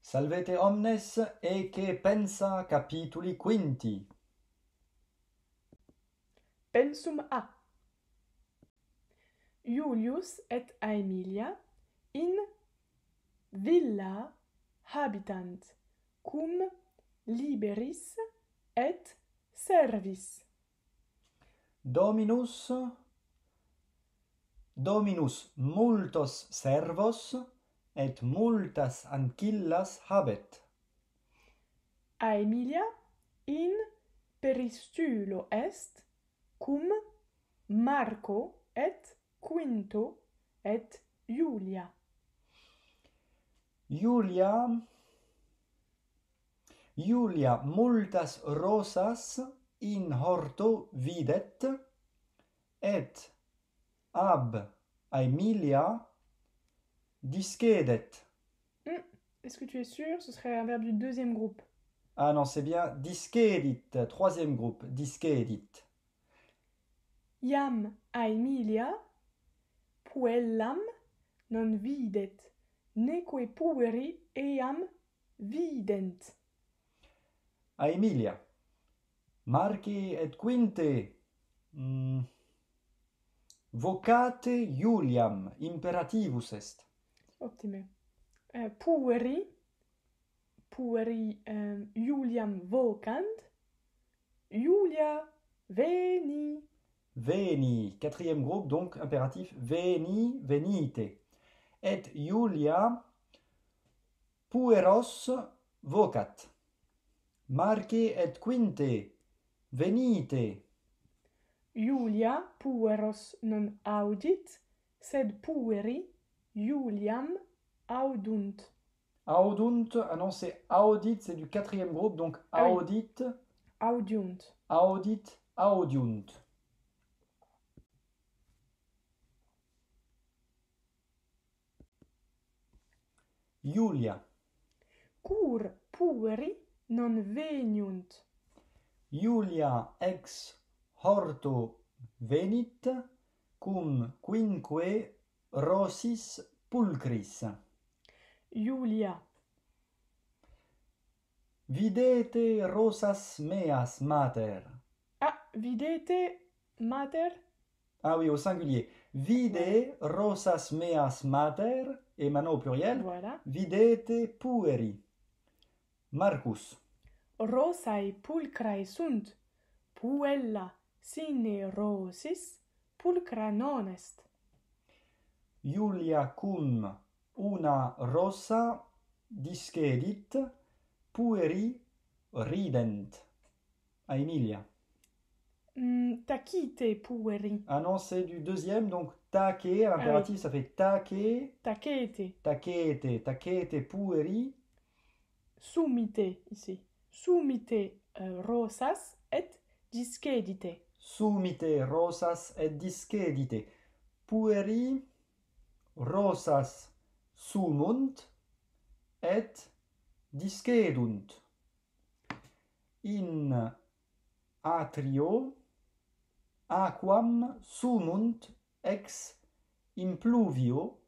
Salvete omnes ecce pensa capituli quinti. Pensum A. Iulius et Aemilia in villa habitant, cum liberis et servis. Dominus multos servos et multas ancillas habet. Aemilia in peristulo est, cum Marco et Quinto et Iulia. Iulia multas rosas in horto videt, et ab Aemilia discedet. Est-ce que tu es sûr? Ce serait un verbe du deuxième groupe. Ah non, c'est bien discedit, troisième groupe, discedit. Iam Aemilia puellam non videt, neque pueri eam vident. Aemilia. Marci et Quinte vocate Iuliam imperativus est. Optime. Pueri Iuliam vocant, Iulia veni. Veni, quatrième groupe, donc impératif veni, venite. Et Iulia pueros vocat. Marci et Quinte venite. Iulia pueros non audit, sed pueri Iuliam audunt. Audunt, ah non, c'est audit, c'est du quatrième groupe, donc audit, Audiunt. audit, audiunt. Iulia. Cur pueri non veniunt. Iulia ex horto venit cum quinque rosis pulchris. Iulia. Videte rosas meas mater. Ah, videte mater? Ah oui, au singulier. Vide rosas meas mater, et maintenant au pluriel. Voilà. Videte pueri. Marcus. Rosae pulchrae sunt, puella sine rosis pulchra non est. Iulia cum una rosa discedit, pueri rident. Aemilia. Tacite pueri. Ah non, c'est du deuxième, donc tace, à l'impératif, ça fait tace, Tacete. tacete pueri. Sumite, ici. Sumite rosas et discedite. Sumite rosas et discedite. Pueri rosas sumunt et discedunt. In atrio aquam sumunt ex impluvio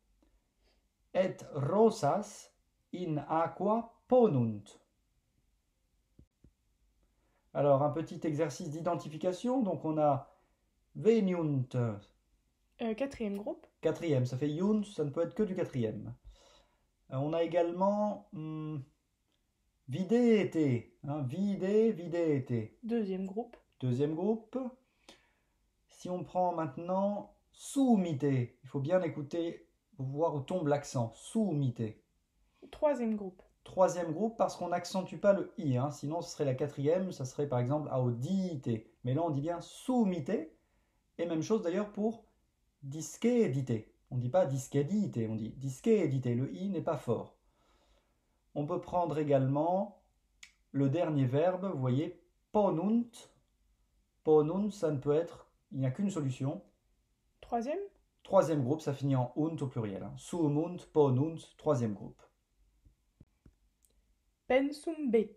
et rosas in aqua ponunt. Alors, un petit exercice d'identification. Donc, on a veniunt. Quatrième groupe. Quatrième, ça fait iunt, ça ne peut être que du quatrième. On a également videte. Vide, videte. Deuxième groupe. Deuxième groupe. Si on prend maintenant sumite, il faut bien écouter pour voir où tombe l'accent. Sumite. Troisième groupe. Troisième groupe parce qu'on n'accentue pas le i, sinon ce serait la quatrième, ça serait par exemple audite. Mais là on dit bien sumite, et même chose d'ailleurs pour discedite. On ne dit pas discedite, on dit discedite, le i n'est pas fort. On peut prendre également le dernier verbe, vous voyez, ponunt. Ponunt, ça ne peut être, il n'y a qu'une solution. Troisième. Troisième groupe, ça finit en unt au pluriel. Sumunt, ponunt, troisième groupe. Pensum B.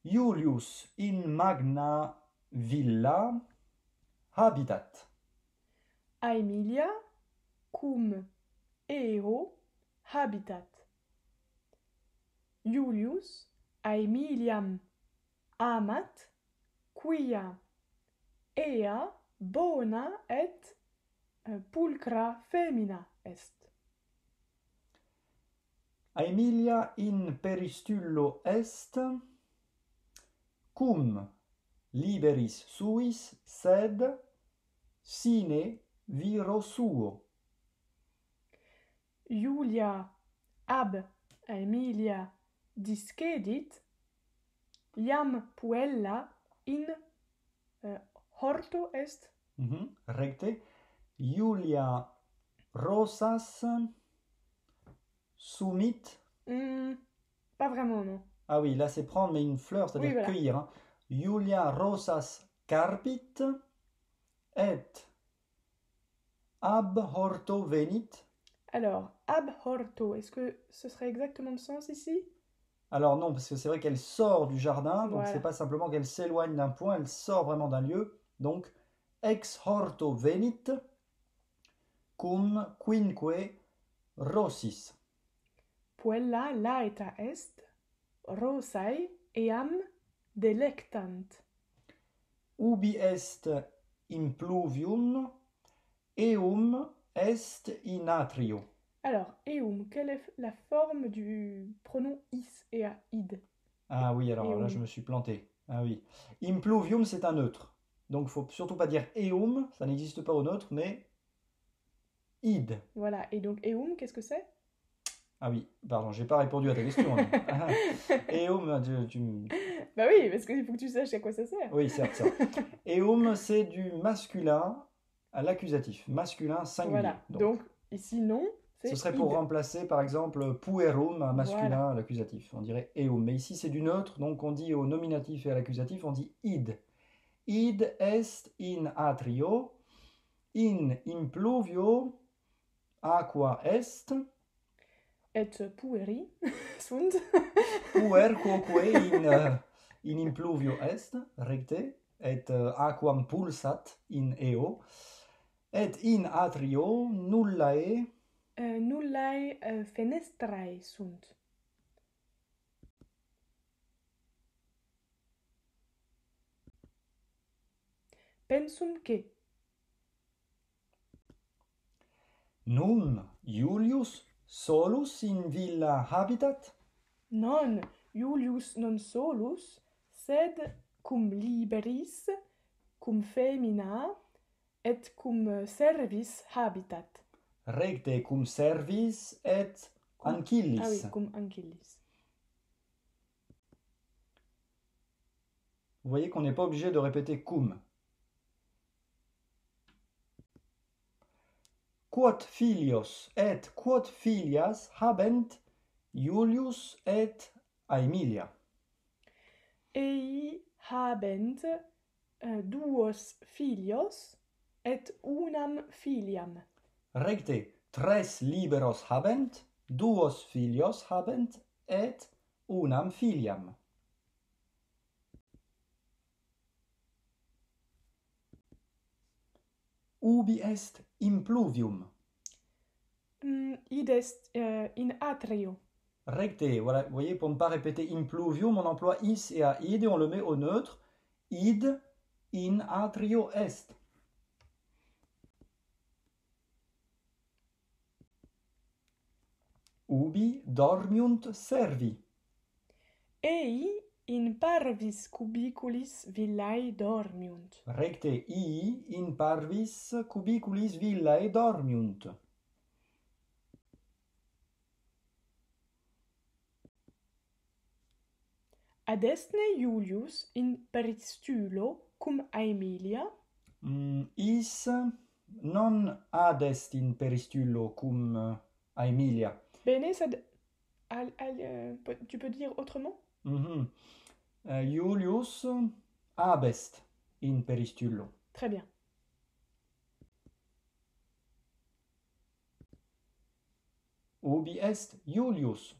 Iulius in magna villa habitat. Aemilia cum eo habitat. Julius Aemiliam amat, quia ea bona et pulcra femina est. Aemilia in peristullo est, cum liberis suis sed sine viro suo. Julia ab Aemilia discedit, iam puella in horto est. Recte. Julia rosas sumit. Pas vraiment, non. Ah oui, là c'est prendre, mais une fleur, c'est-à-dire Oui, voilà. cueillir. Hein. Julia rosas carpit et ab horto venit. Alors, ab horto, est-ce que ce serait exactement le sens ici? Alors non, parce que c'est vrai qu'elle sort du jardin, donc Voilà. c'est pas simplement qu'elle s'éloigne d'un point, elle sort vraiment d'un lieu. Donc, ex horto venit cum quinque rosis. Puella laeta est, rosae eam delectant. Ubi est impluvium, eum est in atrio. Alors, eum, quelle est la forme du pronom is et à id? Ah oui, alors là Eum. je me suis planté. Ah oui. Impluvium c'est un neutre. Donc il faut surtout pas dire eum, ça n'existe pas au neutre, mais id. Voilà, et donc eum, qu'est-ce que c'est? Ah oui, pardon, j'ai pas répondu à ta question. Eum, Bah oui, parce qu'il faut que tu saches à quoi ça sert. Oui, certes. Eum, c'est du masculin à l'accusatif. Masculin singulier. Voilà, donc ici non, c'est ce serait id. pour remplacer par exemple puerum, un masculin Voilà. à l'accusatif. On dirait eum. Mais ici c'est du neutre, donc on dit au nominatif et à l'accusatif, on dit id. Id est in atrio, in impluvio aqua est, Et pueri sunt. puer quoque in impluvio est, recte, et aquam pulsat in eo, et in atrio nullae Nullae fenestrae sunt. Pensum que Nun Julius solus in villa habitat? non Julius non solus, sed cum liberis, cum femina, et cum servis habitat. Recte cum servis et ancillis. Ah oui, cum ancillis. Vous voyez qu'on n'est pas obligé de répéter cum. Quod filios et quod filias habent Julius et Aemilia? Ei habent duos filios et unam filiam. Recte, tres liberos habent, duos filios habent et unam filiam. Ubi est impluvium? Id est in atrio. Recte, voilà, vous voyez, pour ne pas répéter impluvium, on emploie is et aid et on le met au neutre. Id in atrio est. Ubi dormiunt servi? Ei in parvis cubiculis villae dormiunt. Recte, ii in parvis cubiculis villae dormiunt. Adestne Julius in peristulo cum Aemilia? Is non adest in peristullo cum Aemilia. Bene, tu peux dire autrement? Julius abest in peristullo. Très bien. Ubi est Julius?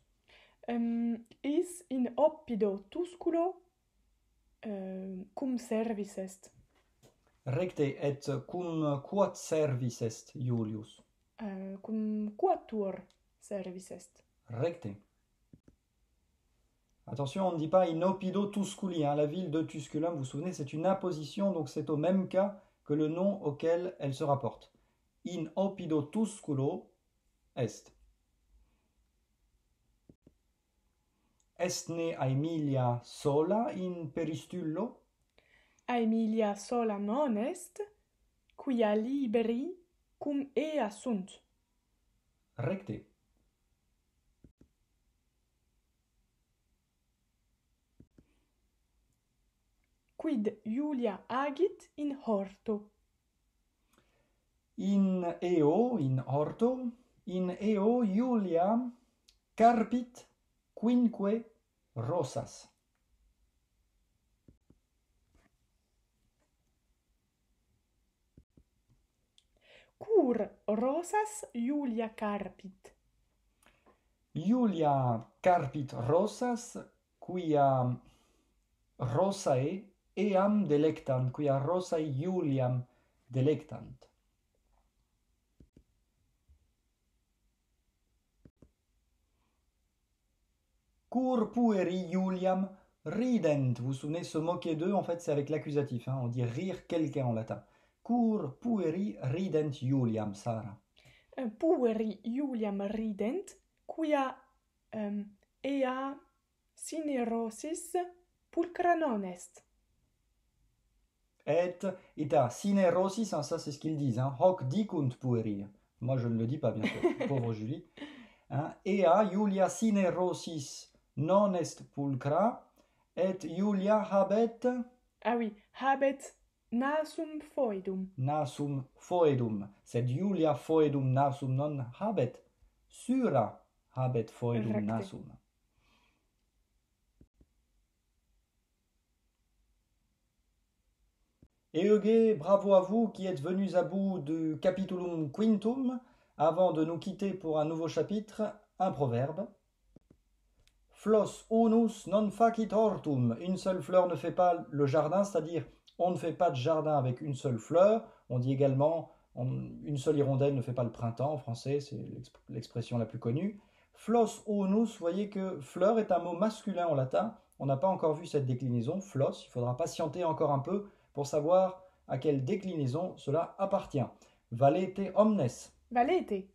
Is in oppido tusculo cum servis est. Recte, et cum quod servis est Julius? Cum quatuor servis est. Recte. Attention, on ne dit pas in opido Tusculi, hein. La ville de Tusculum, vous vous souvenez, c'est une imposition, donc c'est au même cas que le nom auquel elle se rapporte. In opido Tusculo est. Est ne Aemilia sola in peristullo? Aemilia sola non est, quia liberi cum ea sunt. Recte. Quid Iulia agit in horto? In horto, in eo Iulia carpit quinque rosas. Cur rosas Iulia carpit? Iulia carpit rosas, quia rosae eam delectant, quia rosae Iuliam delectant. Cur pueri Iuliam rident. Vous vous souvenez, se moquer d'eux, en fait, c'est avec l'accusatif, hein. On dit rire quelqu'un en latin. Cur pueri rident Iuliam, Sara. Pueri Iuliam rident, quia ea sine rosis pulcra non est. Et ita sine rosis, hein, ça c'est ce qu'ils disent, hein. Hoc dicunt pueri. Moi je ne le dis pas, bien sûr, pauvre Julie. Hein. Ea Iulia sine rosis non est pulcra, et Iulia habet Ah oui, habet nasum foedum. nasum foedum. Sed Iulia foedum nasum non habet. Sura habet foedum Recte. nasum. Et Eugué, bravo à vous qui êtes venus à bout du Capitulum Quintum. Avant de nous quitter pour un nouveau chapitre, un proverbe. Flos unus non facit hortum. Une seule fleur ne fait pas le jardin, c'est-à-dire on ne fait pas de jardin avec une seule fleur. On dit également une seule hirondelle ne fait pas le printemps en français, c'est l'expression la plus connue. Flos unus, vous voyez que fleur est un mot masculin en latin. On n'a pas encore vu cette déclinaison, flos. Il faudra patienter encore un peu pour savoir à quelle déclinaison cela appartient. Valete omnes. Valete.